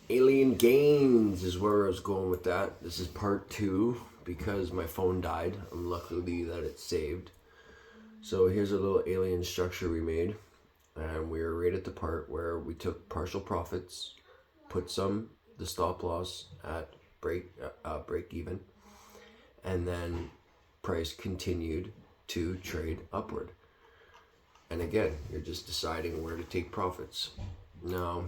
Alien gains is where I was going with that. This is part 2 because my phone died. I'm lucky that it's saved. So here's a little alien structure we made, and we were right at the part where we took partial profits, put the stop loss at break even, and then price continued to trade upward. And again, you're just deciding where to take profits. Now,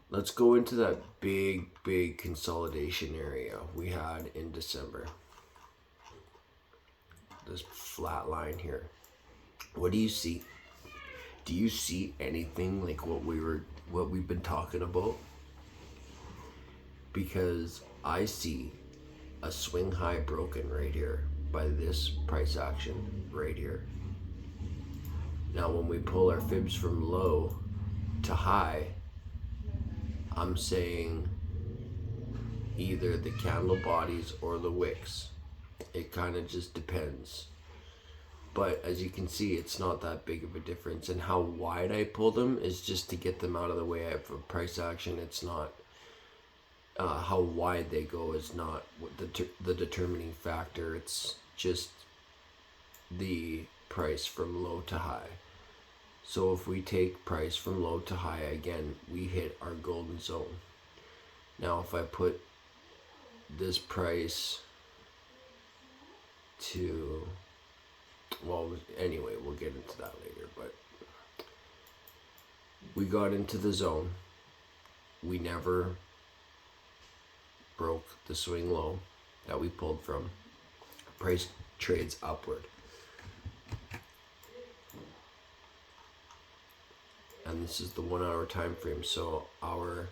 let's go into that big consolidation area we had in December. This flat line here. What do you see? Do you see anything like what we've been talking about? Because I see a swing high broken right here by this price action right here. Now when we pull our fibs from low to high, I'm saying either the candle bodies or the wicks. It kind of just depends. But as you can see, it's not that big of a difference. And how wide I pull them is just to get them out of the way of a price action. It's not how wide they go is not the determining factor. It's just the price from low to high. So if we take price from low to high, again, we hit our golden zone. Now if I put this price to, well, anyway, we'll get into that later, but we got into the zone. We never broke the swing low that we pulled from. Price trades upward. And this is the 1 hour time frame. So our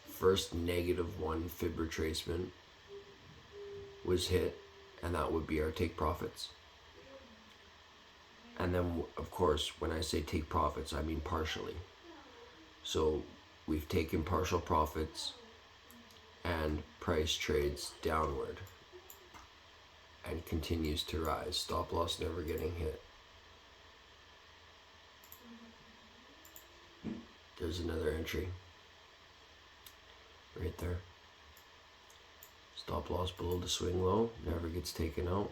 first -1 fib retracement was hit, and that would be our take profits. And then of course when I say take profits, I mean partially. So we've taken partial profits and price trades downward and continues to rise. Stop loss never getting hit. There's another entry right there. Stop loss below the swing low, never gets taken out.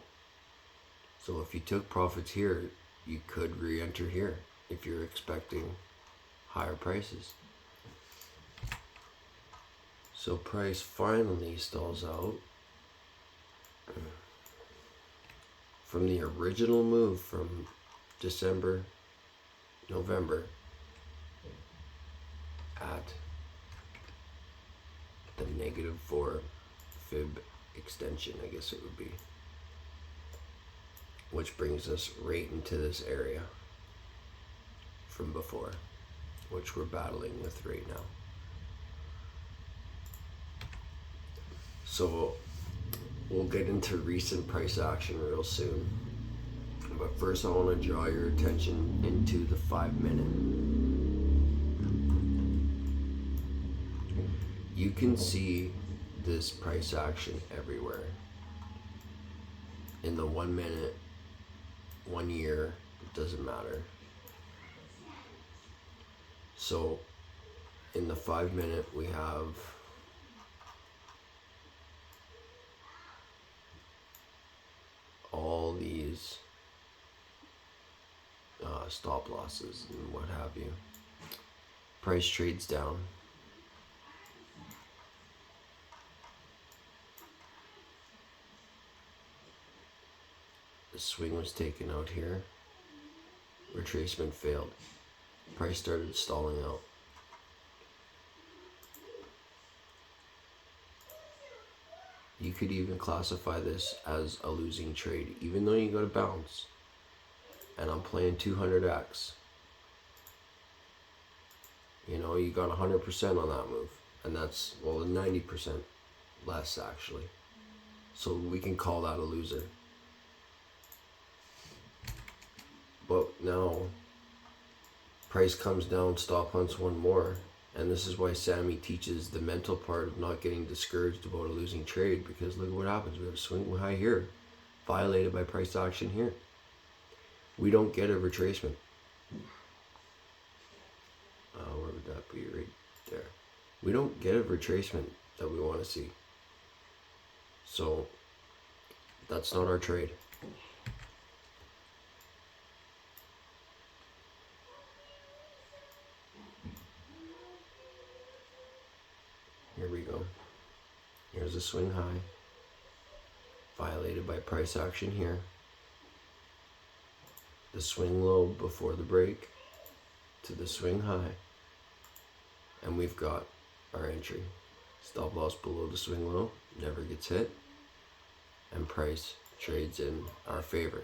So if you took profits here, you could re-enter here if you're expecting higher prices. So price finally stalls out from the original move from December, November at the -4 fib extension, I guess it would be, which brings us right into this area from before, which we're battling with right now. So we'll get into recent price action real soon, but first I want to draw your attention into the 5-minute. You can see this price action everywhere. In the 1 minute, 1 year, it doesn't matter. So in the 5-minute, we have all these stop losses and what have you. Price trades down. The swing was taken out here. Retracement failed. Price started stalling out. You could even classify this as a losing trade, even though you got a bounce. And I'm playing 200x. You know, you got 100% on that move. And that's, well, 90% less actually. So we can call that a loser. But now, price comes down, stop hunts one more. And this is why Sammy teaches the mental part of not getting discouraged about a losing trade, because look at what happens. We have a swing high here, violated by price action here. We don't get a retracement. Where would that be? Right there. We don't get a retracement that we want to see. So that's not our trade. Here we go. Here's a swing high, violated by price action here. The swing low before the break to the swing high, and we've got our entry. Stop loss below the swing low, never gets hit, and price trades in our favor.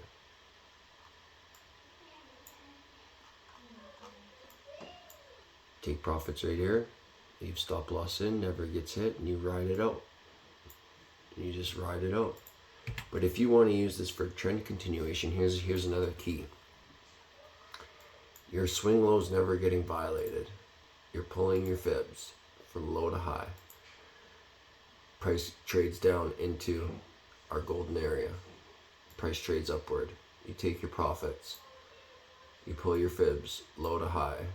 Take profits right here, leave stop loss in, never gets hit, and you ride it out. You just ride it out. But if you want to use this for trend continuation, here's another key. Your swing low is never getting violated. You're pulling your fibs from low to high. Price trades down into our golden area. Price trades upward. You take your profits. You pull your fibs low to high.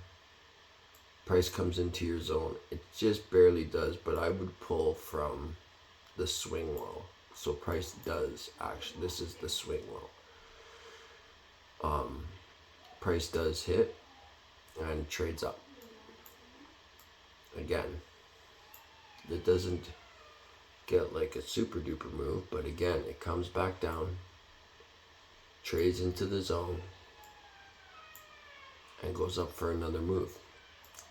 Price comes into your zone. It just barely does, but I would pull from the swing low. So price does actually, this is the swing low. Price does hit and trades up. Again, it doesn't get like a super duper move, but again, it comes back down, trades into the zone, and goes up for another move.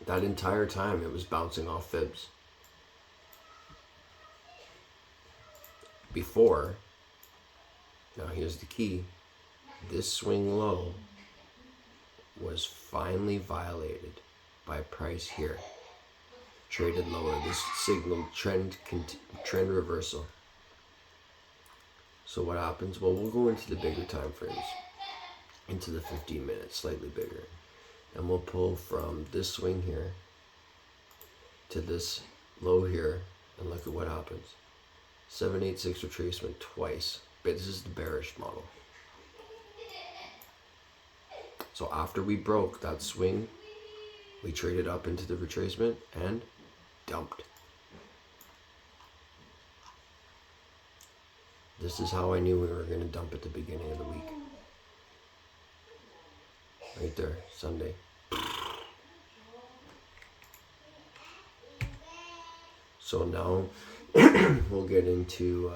That entire time it was bouncing off fibs. Before, now here's the key, this swing low was finally violated by price here. Traded lower. This signaled trend reversal. So what happens? Well, we'll go into the bigger time frames, into the 15 minutes, slightly bigger, and we'll pull from this swing here to this low here, and look at what happens. 786 retracement twice, but this is the bearish model. So after we broke that swing, we traded up into the retracement and dumped. This is how I knew we were going to dump at the beginning of the week. Right there, Sunday. So now we'll get into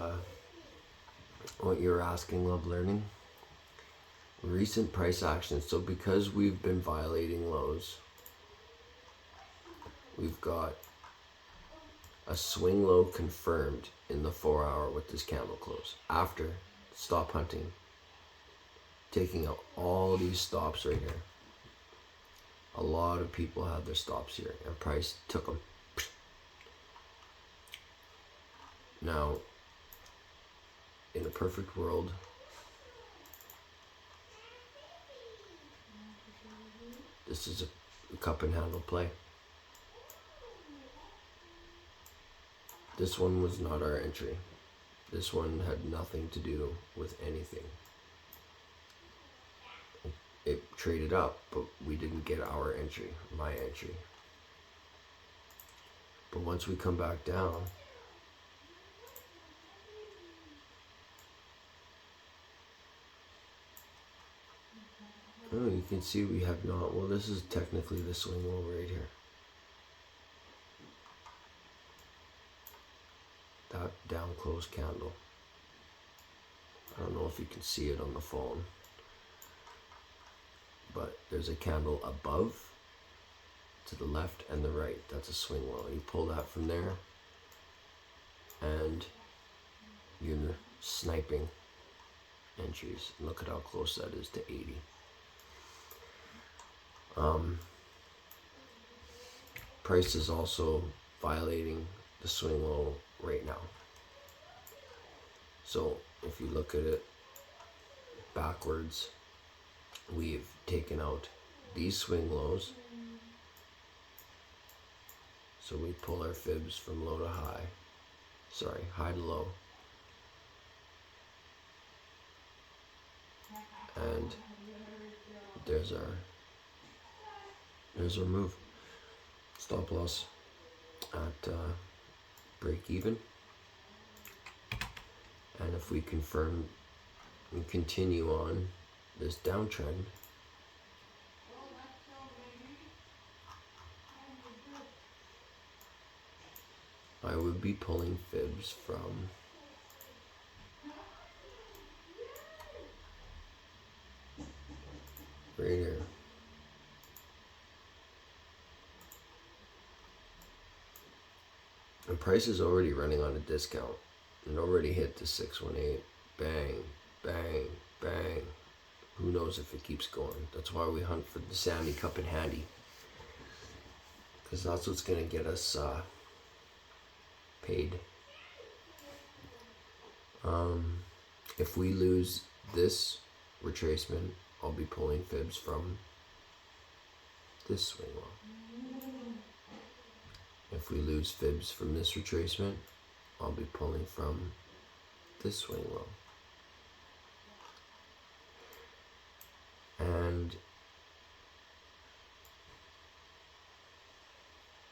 what you're asking, Love Learning. Recent price actions. So because we've been violating lows, we've got a swing low confirmed in the 4 hour with this candle close. After stop hunting, taking out all these stops right here. A lot of people had their stops here, and price took them. Now, in a perfect world, this is a cup and handle play. This one was not our entry. This one had nothing to do with anything. It traded up, but we didn't get our entry, my entry. But once we come back down, oh, you can see we have not, well, this is technically the swing low right here. That down close candle. I don't know if you can see it on the phone, but there's a candle above, to the left and the right. That's a swing low. You pull that from there, and you're sniping entries. Look at how close that is to 80. Price is also violating the swing low right now. So if you look at it backwards, we've taken out these swing lows. So we pull our fibs from low to high. Sorry, high to low. And there's our move. Stop loss at break even. And if we confirm and continue on this downtrend, I would be pulling fibs from right here. And price is already running on a discount. It already hit the 618. Bang, bang, bang. Who knows if it keeps going. That's why we hunt for the sandy cup and handy. Because that's what's going to get us paid. If we lose this retracement, I'll be pulling fibs from this swing low. If we lose fibs from this retracement, I'll be pulling from this swing low. And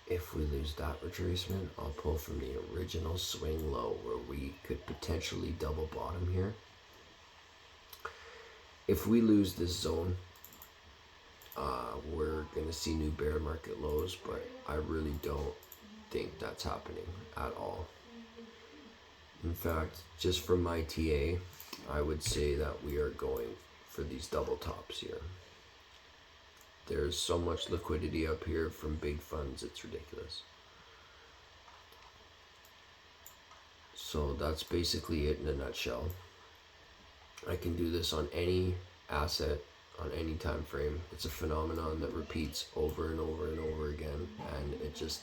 if we lose that retracement, I'll pull from the original swing low where we could potentially double bottom here. If we lose this zone, we're going to see new bear market lows, but I really don't think that's happening at all. In fact, just from my TA, I would say that we are going for these double tops here. There's so much liquidity up here from big funds, it's ridiculous. So that's basically it in a nutshell. I can do this on any asset, on any time frame. It's a phenomenon that repeats over and over and over again, and it just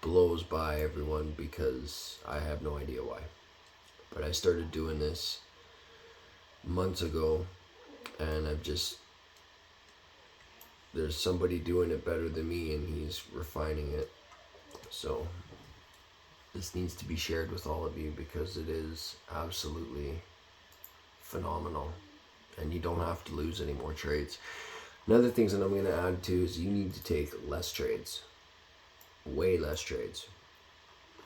blows by everyone because I have no idea why. But I started doing this months ago, and there's somebody doing it better than me, and he's refining it. So this needs to be shared with all of you because it is absolutely phenomenal, and you don't have to lose any more trades. Another things that I'm going to add to is you need to take less trades, way less trades.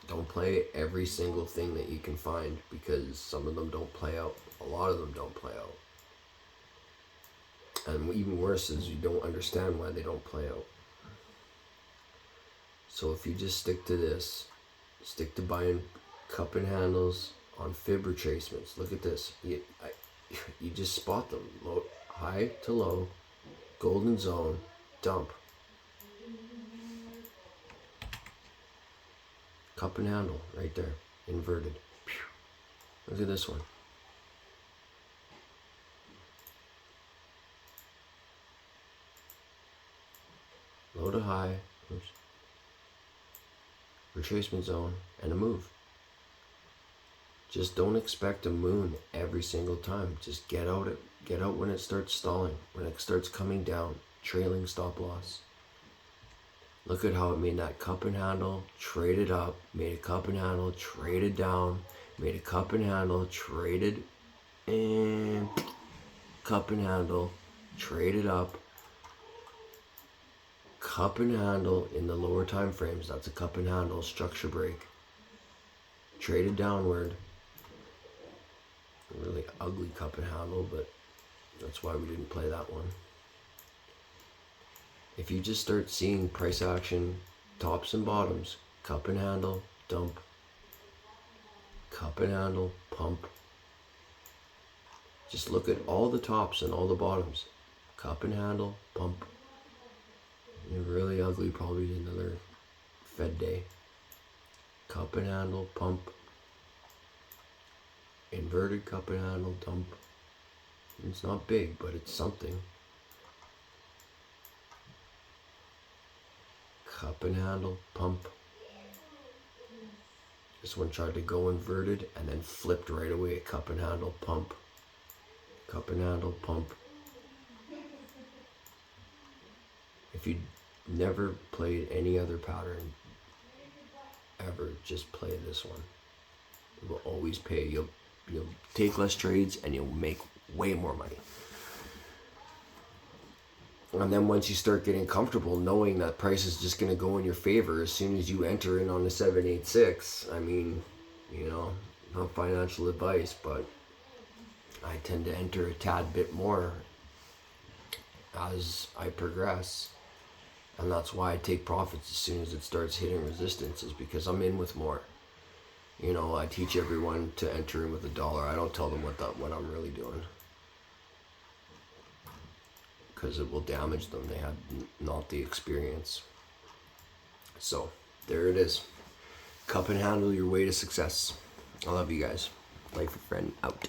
Don't play every single thing that you can find because some of them don't play out. A lot of them don't play out. And even worse is you don't understand why they don't play out. So if you just stick to this, stick to buying cup and handles on fib retracements. Look at this. You just spot them. Low, high to low, golden zone, dump. Cup and handle right there, inverted. Look at this one. Low to high, oops. Retracement zone, and a move. Just don't expect a moon every single time. Just get out when it starts stalling, when it starts coming down, trailing stop loss. Look at how it made that cup and handle, traded up, made a cup and handle, traded down, made a cup and handle, traded, and cup and handle, traded up, cup and handle in the lower time frames. That's a cup and handle, structure break, traded downward. A really ugly cup and handle, but that's why we didn't play that one. If you just start seeing price action, tops and bottoms, cup and handle, dump, cup and handle, pump. Just look at all the tops and all the bottoms, cup and handle, pump. You're really ugly, probably another Fed day. Cup and handle, pump. Inverted cup and handle, dump. It's not big, but it's something. Cup and handle, pump. This one tried to go inverted and then flipped right away. Cup and handle, pump. Cup and handle, pump. If you never played any other pattern ever, just play this one. It will always pay. You'll take less trades and you'll make way more money. And then once you start getting comfortable knowing that price is just going to go in your favor as soon as you enter in on the 786, I mean, you know, not financial advice, but I tend to enter a tad bit more as I progress. And that's why I take profits as soon as it starts hitting resistance, is because I'm in with more. You know, I teach everyone to enter in with $1. I don't tell them what I'm really doing, because it will damage them. They have not the experience. So there it is. Cup and handle your way to success. I love you guys. Life of Friend out.